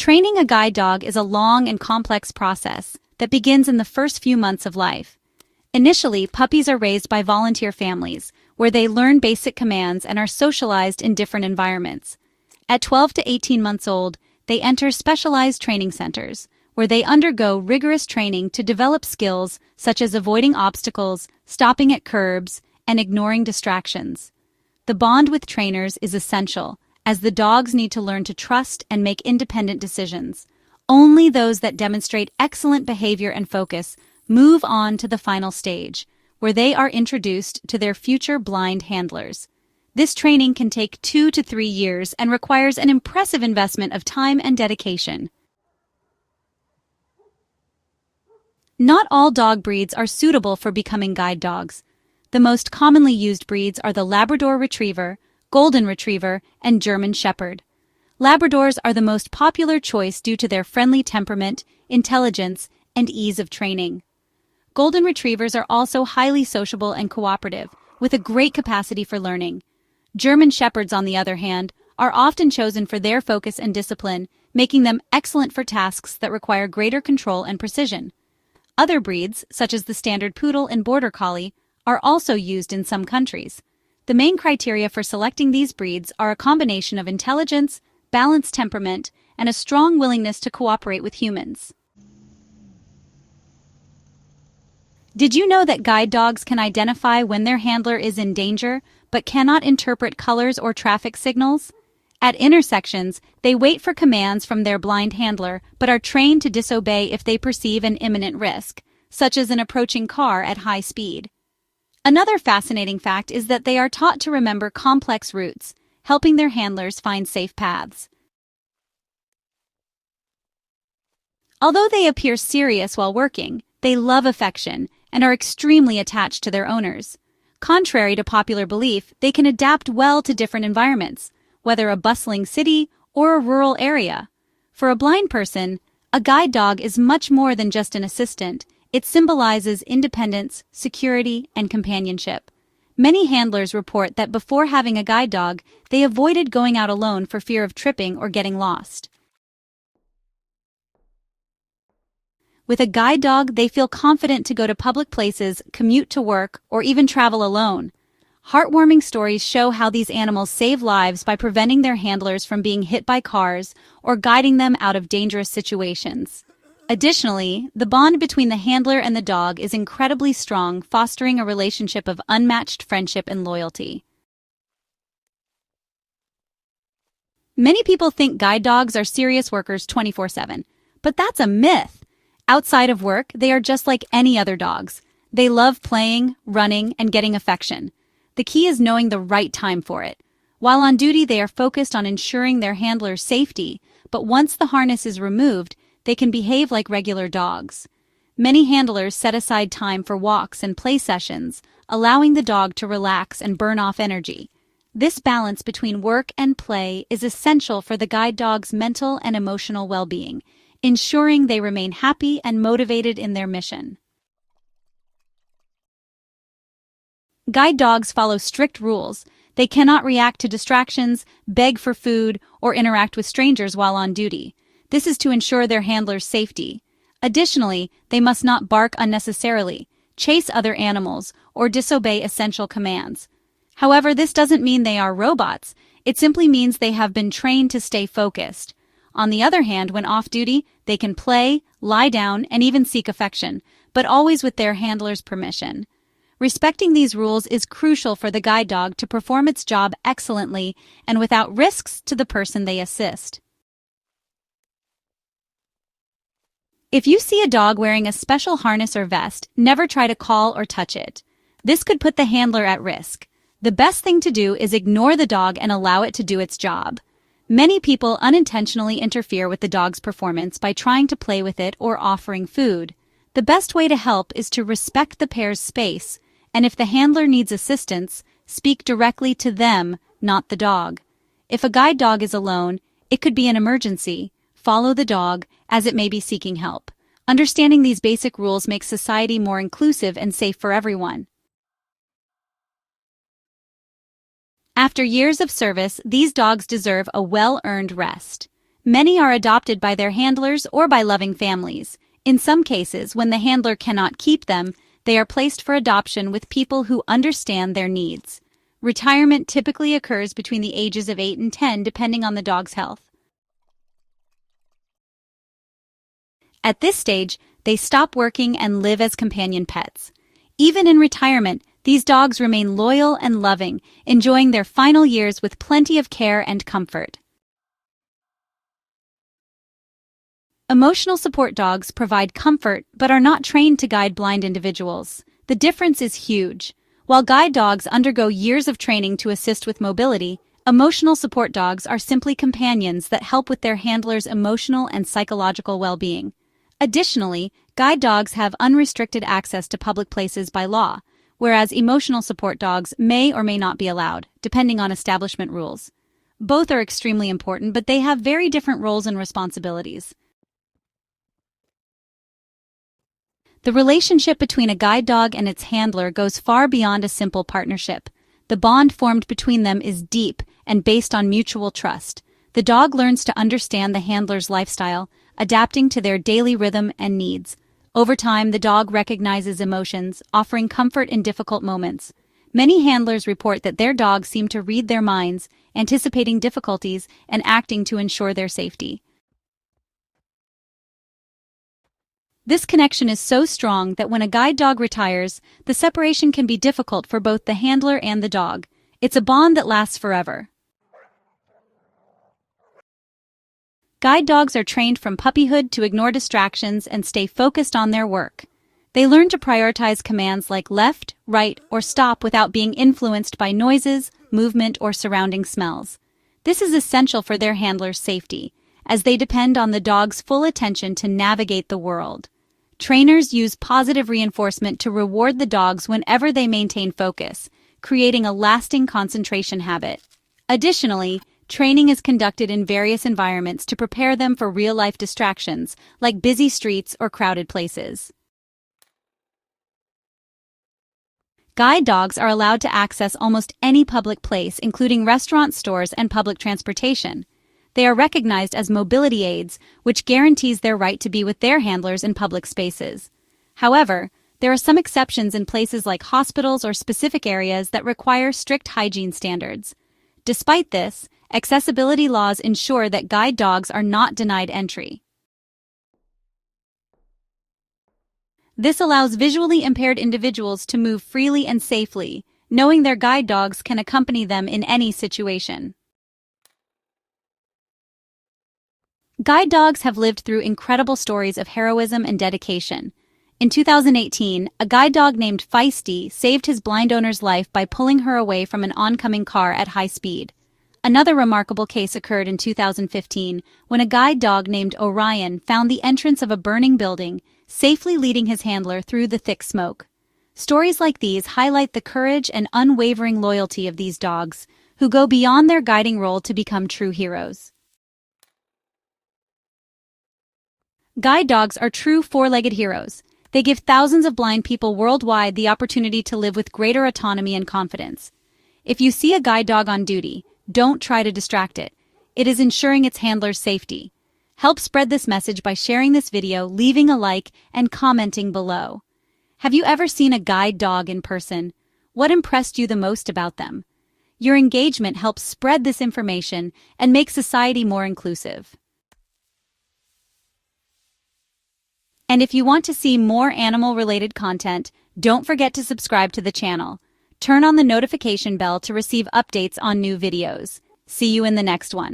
Training a guide dog is a long and complex process that begins in the first few months of life. Initially, puppies are raised by volunteer families, where they learn basic commands and are socialized in different environments. At 12 to 18 months old, they enter specialized training centers, where they undergo rigorous training to develop skills such as avoiding obstacles, stopping at curbs, and ignoring distractions. The bond with trainers is essential, as the dogs need to learn to trust and make independent decisions. Only those that demonstrate excellent behavior and focus move on to the final stage, where they are introduced to their future blind handlers. This training can take 2 to 3 years and requires an impressive investment of time and dedication. Not all dog breeds are suitable for becoming guide dogs. The most commonly used breeds are the Labrador Retriever, Golden Retriever, and German Shepherd. Labradors are the most popular choice due to their friendly temperament, intelligence, and ease of training. Golden Retrievers are also highly sociable and cooperative, with a great capacity for learning. German Shepherds, on the other hand, are often chosen for their focus and discipline, making them excellent for tasks that require greater control and precision. Other breeds, such as the Standard Poodle and Border Collie, are also used in some countries. The main criteria for selecting these breeds are a combination of intelligence, balanced temperament, and a strong willingness to cooperate with humans. Did you know that guide dogs can identify when their handler is in danger, but cannot interpret colors or traffic signals? At intersections, they wait for commands from their blind handler, but are trained to disobey if they perceive an imminent risk, such as an approaching car at high speed. Another fascinating fact is that they are taught to remember complex routes, helping their handlers find safe paths. Although they appear serious while working, they love affection and are extremely attached to their owners. Contrary to popular belief, they can adapt well to different environments, whether a bustling city or a rural area. For a blind person, a guide dog is much more than just an assistant. It symbolizes independence, security, and companionship. Many handlers report that before having a guide dog, they avoided going out alone for fear of tripping or getting lost. With a guide dog, they feel confident to go to public places, commute to work, or even travel alone. Heartwarming stories show how these animals save lives by preventing their handlers from being hit by cars or guiding them out of dangerous situations. Additionally, the bond between the handler and the dog is incredibly strong, fostering a relationship of unmatched friendship and loyalty. Many people think guide dogs are serious workers 24/7, but that's a myth. Outside of work, they are just like any other dogs. They love playing, running, and getting affection. The key is knowing the right time for it. While on duty, they are focused on ensuring their handler's safety, but once the harness is removed, they can behave like regular dogs. Many handlers set aside time for walks and play sessions, allowing the dog to relax and burn off energy. This balance between work and play is essential for the guide dog's mental and emotional well-being, ensuring they remain happy and motivated in their mission. Guide dogs follow strict rules. They cannot react to distractions, beg for food, or interact with strangers while on duty. This is to ensure their handler's safety. Additionally, they must not bark unnecessarily, chase other animals, or disobey essential commands. However, this doesn't mean they are robots. It simply means they have been trained to stay focused. On the other hand, when off duty, they can play, lie down, and even seek affection, but always with their handler's permission. Respecting these rules is crucial for the guide dog to perform its job excellently and without risks to the person they assist. If you see a dog wearing a special harness or vest, never try to call or touch it. This could put the handler at risk. The best thing to do is ignore the dog and allow it to do its job. Many people unintentionally interfere with the dog's performance by trying to play with it or offering food. The best way to help is to respect the pair's space, and if the handler needs assistance, speak directly to them, not the dog. If a guide dog is alone, it could be an emergency. Follow the dog, as it may be seeking help. Understanding these basic rules makes society more inclusive and safe for everyone. After years of service, these dogs deserve a well-earned rest. Many are adopted by their handlers or by loving families. In some cases, when the handler cannot keep them, they are placed for adoption with people who understand their needs. Retirement typically occurs between the ages of 8 and 10, depending on the dog's health. At this stage, they stop working and live as companion pets. Even in retirement, these dogs remain loyal and loving, enjoying their final years with plenty of care and comfort. Emotional support dogs provide comfort but are not trained to guide blind individuals. The difference is huge. While guide dogs undergo years of training to assist with mobility, emotional support dogs are simply companions that help with their handler's emotional and psychological well-being. Additionally, guide dogs have unrestricted access to public places by law, whereas emotional support dogs may or may not be allowed, depending on establishment rules. Both are extremely important, but they have very different roles and responsibilities. The relationship between a guide dog and its handler goes far beyond a simple partnership. The bond formed between them is deep and based on mutual trust. The dog learns to understand the handler's lifestyle, adapting to their daily rhythm and needs. Over time, the dog recognizes emotions, offering comfort in difficult moments. Many handlers report that their dogs seem to read their minds, anticipating difficulties and acting to ensure their safety. This connection is so strong that when a guide dog retires, the separation can be difficult for both the handler and the dog. It's a bond that lasts forever. Guide dogs are trained from puppyhood to ignore distractions and stay focused on their work. They learn to prioritize commands like left, right, or stop without being influenced by noises, movement, or surrounding smells. This is essential for their handler's safety, as they depend on the dog's full attention to navigate the world. Trainers use positive reinforcement to reward the dogs whenever they maintain focus, creating a lasting concentration habit. Additionally, training is conducted in various environments to prepare them for real-life distractions, like busy streets or crowded places. Guide dogs are allowed to access almost any public place, including restaurants, stores, and public transportation. They are recognized as mobility aids, which guarantees their right to be with their handlers in public spaces. However, there are some exceptions in places like hospitals or specific areas that require strict hygiene standards. Despite this, accessibility laws ensure that guide dogs are not denied entry. This allows visually impaired individuals to move freely and safely, knowing their guide dogs can accompany them in any situation. Guide dogs have lived through incredible stories of heroism and dedication. In 2018, a guide dog named Feisty saved his blind owner's life by pulling her away from an oncoming car at high speed. Another remarkable case occurred in 2015 when a guide dog named Orion found the entrance of a burning building, safely leading his handler through the thick smoke. Stories like these highlight the courage and unwavering loyalty of these dogs, who go beyond their guiding role to become true heroes. Guide dogs are true four-legged heroes. They give thousands of blind people worldwide the opportunity to live with greater autonomy and confidence. If you see a guide dog on duty, don't try to distract it. It is ensuring its handler's safety. Help spread this message by sharing this video, leaving a like, and commenting below. Have you ever seen a guide dog in person? What impressed you the most about them? Your engagement helps spread this information and make society more inclusive. And if you want to see more animal-related content, don't forget to subscribe to the channel. Turn on the notification bell to receive updates on new videos. See you in the next one.